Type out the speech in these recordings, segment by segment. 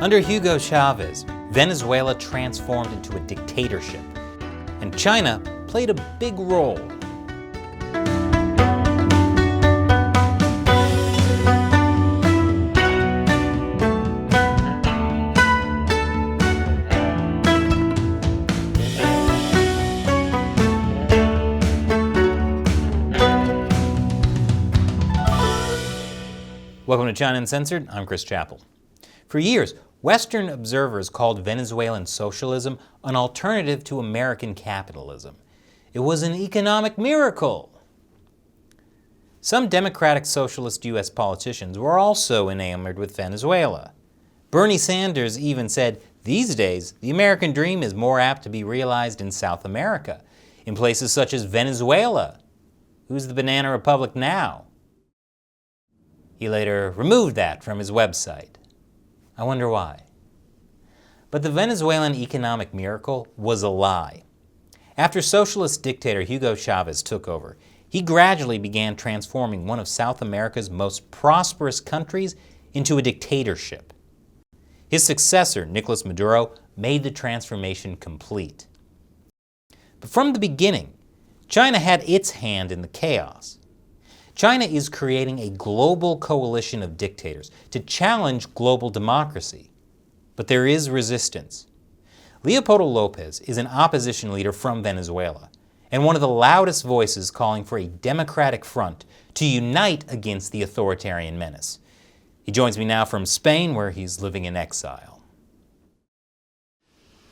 Under Hugo Chávez, Venezuela transformed into a dictatorship, and China played a big role. Welcome to China Uncensored. I'm Chris Chappell. For years, Western observers called Venezuelan socialism an alternative to American capitalism. It was an economic miracle. Some democratic socialist U.S. politicians were also enamored with Venezuela. Bernie Sanders even said, these days, the American dream is more apt to be realized in South America, in places such as Venezuela. Who's the banana republic now? He later removed that from his website. I wonder why. But the Venezuelan economic miracle was a lie. After socialist dictator Hugo Chávez took over, he gradually began transforming one of South America's most prosperous countries into a dictatorship. His successor, Nicolás Maduro, made the transformation complete. But from the beginning, China had its hand in the chaos. China is creating a global coalition of dictators to challenge global democracy. But there is resistance. Leopoldo López is an opposition leader from Venezuela and one of the loudest voices calling for a democratic front to unite against the authoritarian menace. He joins me now from Spain, where he's living in exile.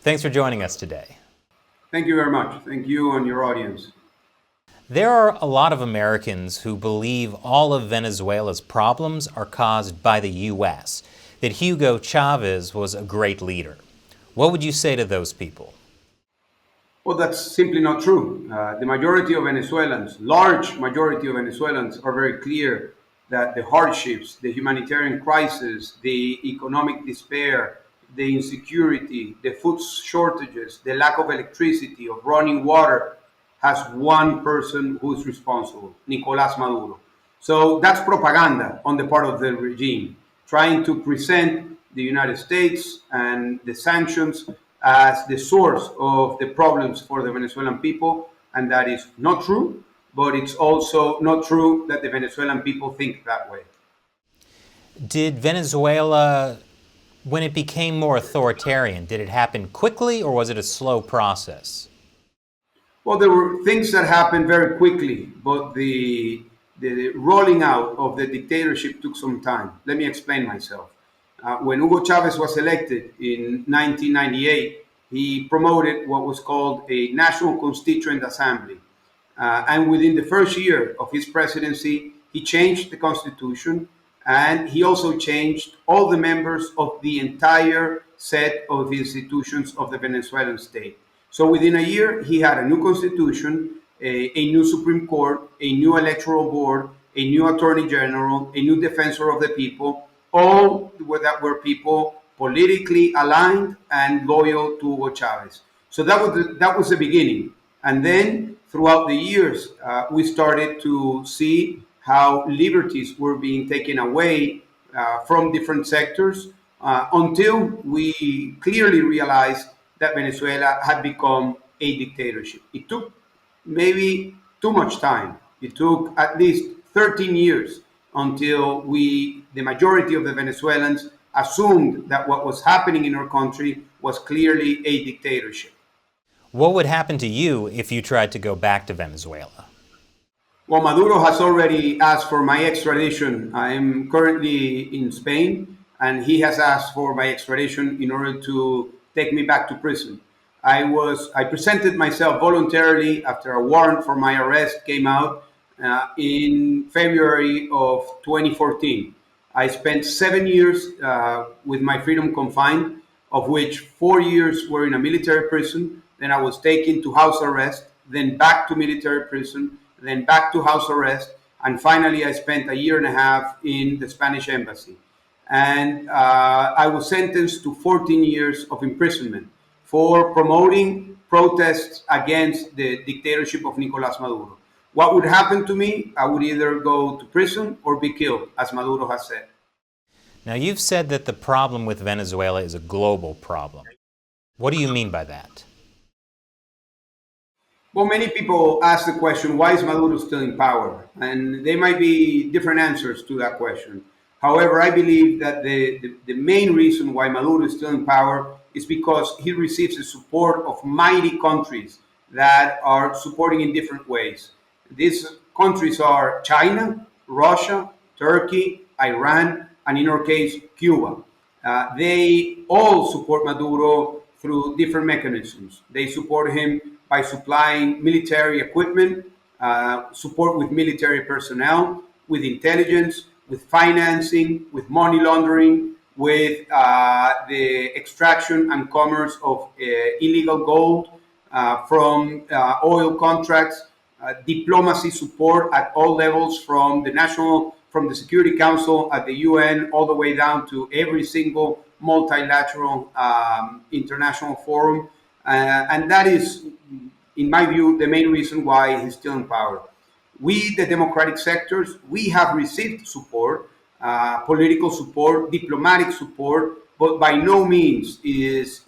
Thanks for joining us today. Thank you very much. Thank you and your audience. There are a lot of Americans who believe all of Venezuela's problems are caused by the U.S., that Hugo Chávez was a great leader. What would you say to those people? Well, that's simply not true. The majority of Venezuelans, large majority of Venezuelans, are very clear that the hardships, the humanitarian crisis, the economic despair, the insecurity, the food shortages, the lack of electricity, of running water, has one person who's responsible, Nicolás Maduro. So that's propaganda on the part of the regime, trying to present the United States and the sanctions as the source of the problems for the Venezuelan people, and that is not true, but it's also not true that the Venezuelan people think that way. Did Venezuela, when it became more authoritarian, did it happen quickly or was it a slow process? Well, there were things that happened very quickly, but the rolling out of the dictatorship took some time. Let me explain myself. When Hugo Chávez was elected in 1998, he promoted what was called a National Constituent Assembly. And within the first year of his presidency, he changed the constitution, and he also changed all the members of the entire set of institutions of the Venezuelan state. So within a year, he had a new constitution, a new Supreme Court, a new electoral board, a new attorney general, a new defensor of the people, all that were people politically aligned and loyal to Hugo Chávez. So that was the beginning. And then throughout the years, we started to see how liberties were being taken away from different sectors until we clearly realized that Venezuela had become a dictatorship. It took maybe too much time. It took at least 13 years until the majority of the Venezuelans, assumed that what was happening in our country was clearly a dictatorship. What would happen to you if you tried to go back to Venezuela? Well, Maduro has already asked for my extradition. I am currently in Spain, and he has asked for my extradition in order to take me back to prison. I presented myself voluntarily after a warrant for my arrest came out in February of 2014. I spent 7 years with my freedom confined, of which 4 years were in a military prison. Then I was taken to house arrest, then back to military prison, then back to house arrest, and finally I spent a year and a half in the Spanish embassy. And I was sentenced to 14 years of imprisonment for promoting protests against the dictatorship of Nicolás Maduro. What would happen to me? I would either go to prison or be killed, as Maduro has said. Now, you've said that the problem with Venezuela is a global problem. What do you mean by that? Well, many people ask the question, why is Maduro still in power? And there might be different answers to that question. However, I believe that the main reason why Maduro is still in power is because he receives the support of mighty countries that are supporting in different ways. These countries are China, Russia, Turkey, Iran, and in our case, Cuba. They all support Maduro through different mechanisms. They support him by supplying military equipment, support with military personnel, with intelligence, with financing, with money laundering, with the extraction and commerce of illegal gold from oil contracts, diplomacy support at all levels, from the Security Council at the UN all the way down to every single multilateral international forum. And that is, in my view, the main reason why he's still in power. We, the democratic sectors, we have received support, political support, diplomatic support, but by no means is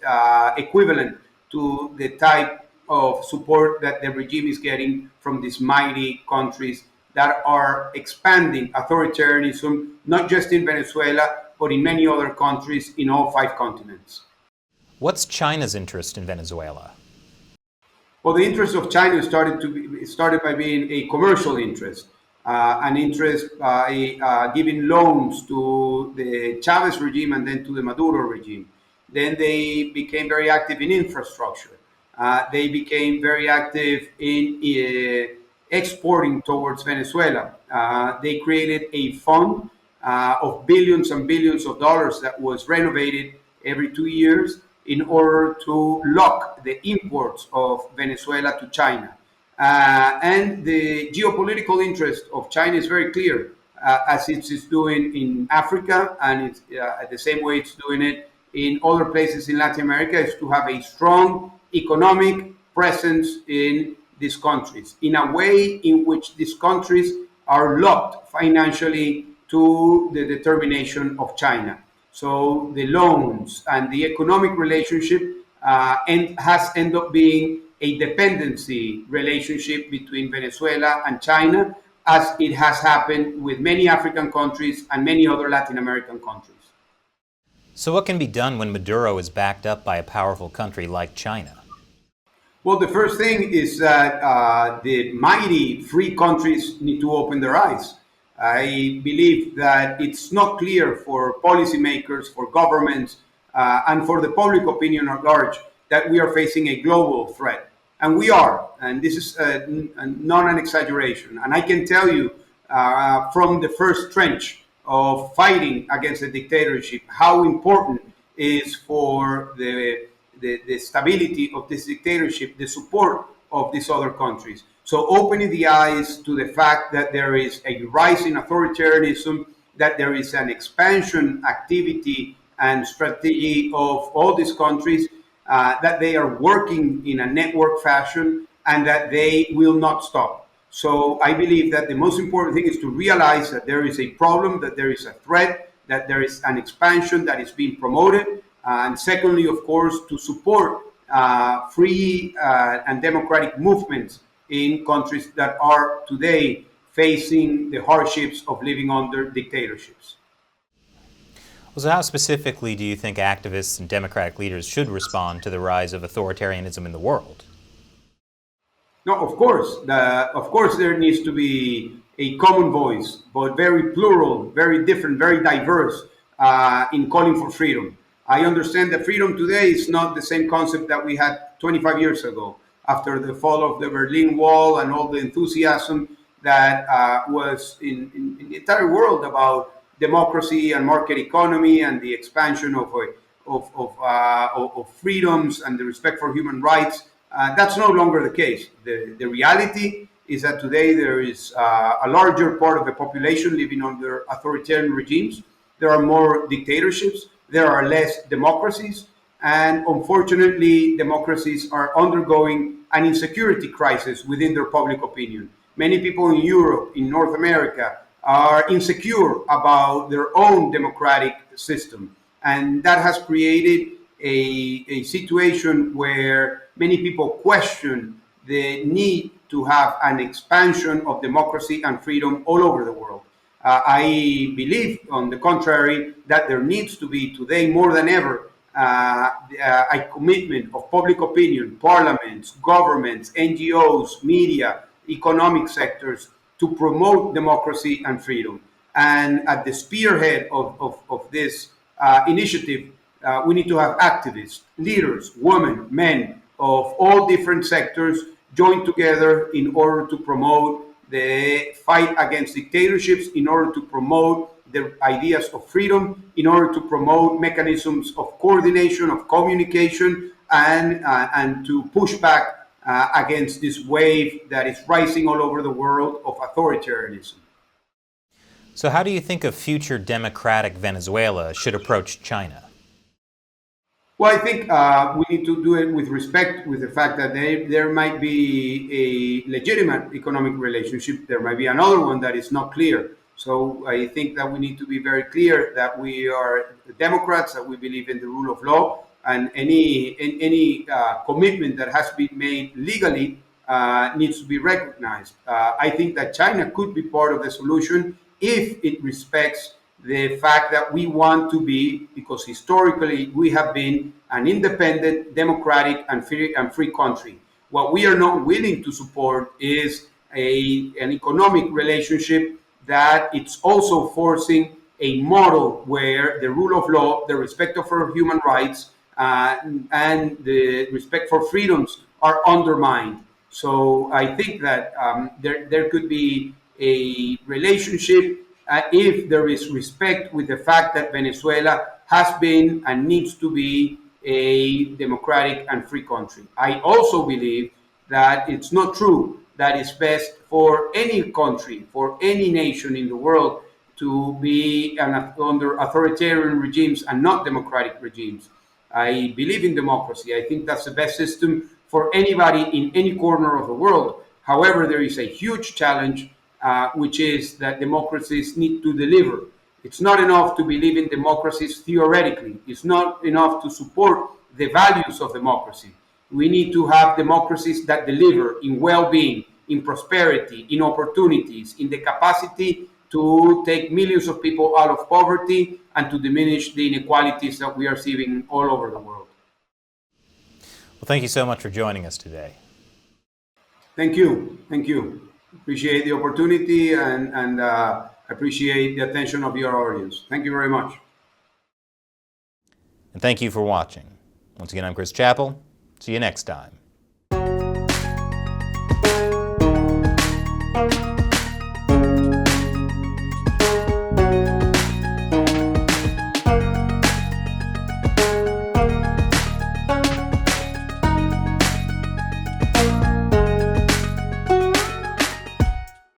equivalent to the type of support that the regime is getting from these mighty countries that are expanding authoritarianism, not just in Venezuela, but in many other countries in all 5 continents. What's China's interest in Venezuela? Well, the interest of China started by being a commercial interest, an interest by giving loans to the Chavez regime and then to the Maduro regime. Then they became very active in infrastructure. They became very active in exporting towards Venezuela. They created a fund of billions and billions of dollars that was renovated every 2 years in order to lock the imports of Venezuela to China. And the geopolitical interest of China is very clear, as it is doing in Africa, and it's the same way it's doing it in other places in Latin America, is to have a strong economic presence in these countries, in a way in which these countries are locked financially to the determination of China. So the loans and the economic relationship has ended up being a dependency relationship between Venezuela and China, as it has happened with many African countries and many other Latin American countries. So what can be done when Maduro is backed up by a powerful country like China? Well, the first thing is that the mighty free countries need to open their eyes. I believe that it's not clear for policymakers, for governments, and for the public opinion at large that we are facing a global threat. And we are, and this is not an exaggeration. And I can tell you from the first trench of fighting against the dictatorship how important is for the stability of this dictatorship, the support of these other countries. So opening the eyes to the fact that there is a rise in authoritarianism, that there is an expansion activity and strategy of all these countries, that they are working in a network fashion, and that they will not stop. So I believe that the most important thing is to realize that there is a problem, that there is a threat, that there is an expansion that is being promoted. And secondly, of course, to support free and democratic movements in countries that are today facing the hardships of living under dictatorships. Well, so how specifically do you think activists and democratic leaders should respond to the rise of authoritarianism in the world? No, of course, there needs to be a common voice, but very plural, very different, very diverse in calling for freedom. I understand that freedom today is not the same concept that we had 25 years ago, after the fall of the Berlin Wall and all the enthusiasm that was in the entire world about democracy and market economy and the expansion of freedoms and the respect for human rights. That's no longer the case. The reality is that today there is a larger part of the population living under authoritarian regimes. There are more dictatorships. There are less democracies. And unfortunately, democracies are undergoing an insecurity crisis within their public opinion. Many people in Europe, in North America, are insecure about their own democratic system. And that has created a situation where many people question the need to have an expansion of democracy and freedom all over the world. I believe, on the contrary, that there needs to be today more than ever a commitment of public opinion, parliaments, governments, NGOs, media, economic sectors to promote democracy and freedom. And at the spearhead of this initiative, we need to have activists, leaders, women, men of all different sectors join together in order to promote the fight against dictatorships, in order to promote the ideas of freedom, in order to promote mechanisms of coordination, of communication, and to push back against this wave that is rising all over the world of authoritarianism. So how do you think a future democratic Venezuela should approach China? Well, I think we need to do it with respect, with the fact that there might be a legitimate economic relationship. There might be another one that is not clear. So I think that we need to be very clear that we are Democrats, that we believe in the rule of law, and any commitment that has been made legally needs to be recognized. I think that China could be part of the solution if it respects the fact that we want to be, because historically we have been an independent, democratic, and free country. What we are not willing to support is an economic relationship that it's also forcing a model where the rule of law, the respect for human rights, and the respect for freedoms are undermined. So I think that there could be a relationship if there is respect with the fact that Venezuela has been and needs to be a democratic and free country. I also believe that it's not true that it's best for any country, for any nation in the world to be under authoritarian regimes and not democratic regimes. I believe in democracy. I think that's the best system for anybody in any corner of the world. However, there is a huge challenge, which is that democracies need to deliver. It's not enough to believe in democracies theoretically. It's not enough to support the values of democracy. We need to have democracies that deliver in well-being, in prosperity, in opportunities, in the capacity to take millions of people out of poverty and to diminish the inequalities that we are seeing all over the world. Well, thank you so much for joining us today. Thank you. Thank you. Appreciate the opportunity and appreciate the attention of your audience. Thank you very much. And thank you for watching. Once again, I'm Chris Chappell. See you next time.